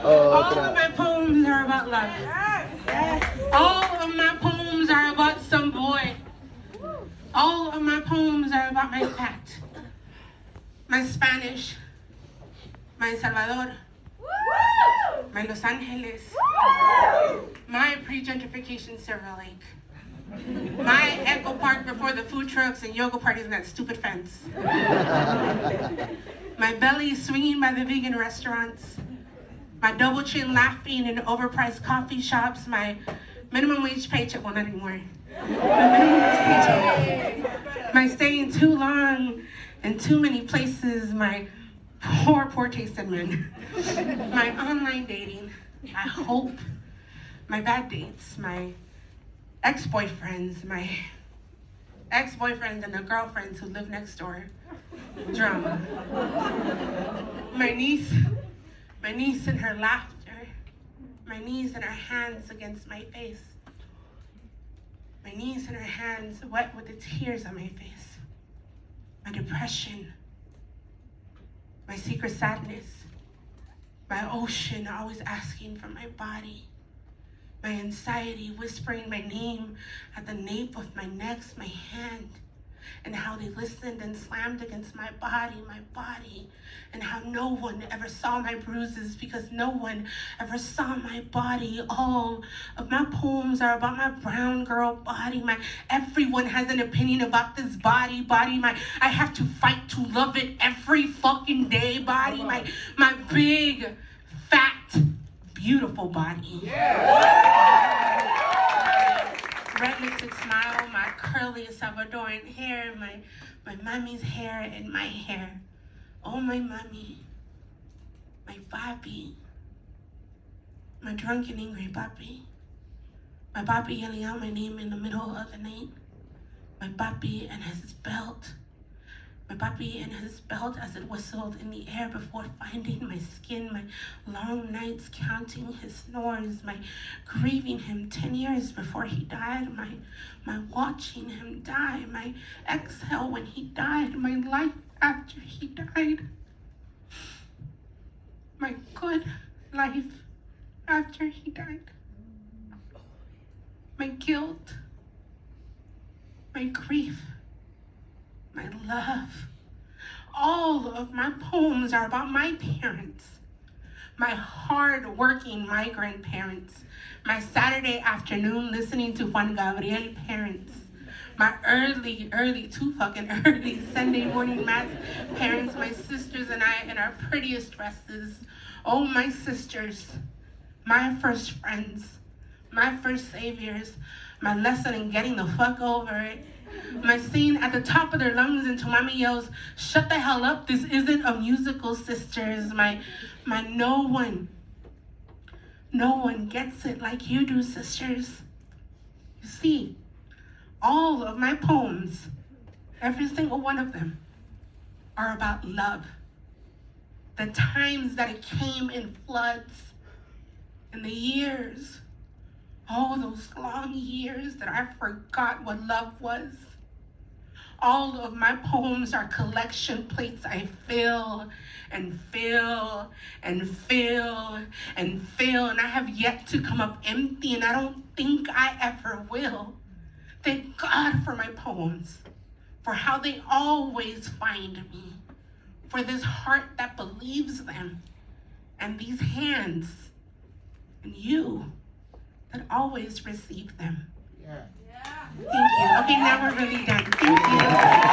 All of my poems are about love. All of my poems are about some boy. All of my poems are about my fat, my Spanish, my Salvador, my Los Angeles, my pre-gentrification Silver Lake, my Echo Park before the food trucks and yoga parties and that stupid fence, my belly swinging by the vegan restaurants, my double chin laughing in overpriced coffee shops, my minimum wage paycheck, well, not anymore. My minimum wage paycheck. My staying too long in too many places, my poor taste in men. My online dating, I hope, my bad dates, my ex-boyfriends and the girlfriends who live next door. Drama. My niece and her laughter. My niece and her hands against my face. My niece and her hands wet with the tears on my face. My depression. My secret sadness. My ocean always asking for my body. My anxiety whispering my name at the nape of my neck, my hand. And how they listened and slammed against my body, and how no one ever saw my bruises because no one ever saw my body. All of my poems are about my brown girl body. Everyone has an opinion about this body. I have to fight to love it every fucking day body. My big, fat, beautiful body. Yeah. Red lipstick smile, my curly Salvadoran hair, my mommy's hair and my hair. Oh, my mommy, my papi, my drunken angry papi. My papi yelling out my name in the middle of the night. My papi and his belt. My papi and his belt as it whistled in the air before finding my skin, my long nights counting his snores, my grieving him 10 years before he died, my watching him die, my exhale when he died, my life after he died, my good life after he died, my guilt, my grief, my love. All of my poems are about my parents, my hard-working migrant parents, my Saturday afternoon listening to Juan Gabriel parents, my early, too fucking early Sunday morning mass parents, my sisters and I in our prettiest dresses. Oh, my sisters, my first friends, my first saviors, my lesson in getting the fuck over it. My singing at the top of their lungs until mommy yells, "Shut the hell up, this isn't a musical, sisters." My no one gets it like you do, sisters. You see, all of my poems, every single one of them, are about love. The times that it came in floods, and the years, all those long years that I forgot what love was. All of my poems are collection plates I fill and fill and fill and fill, and I have yet to come up empty, and I don't think I ever will. Thank God for my poems, for how they always find me, for this heart that believes them, and these hands, and you that always receive them. Yeah. Thank you. Okay, now we're really done. Thank you.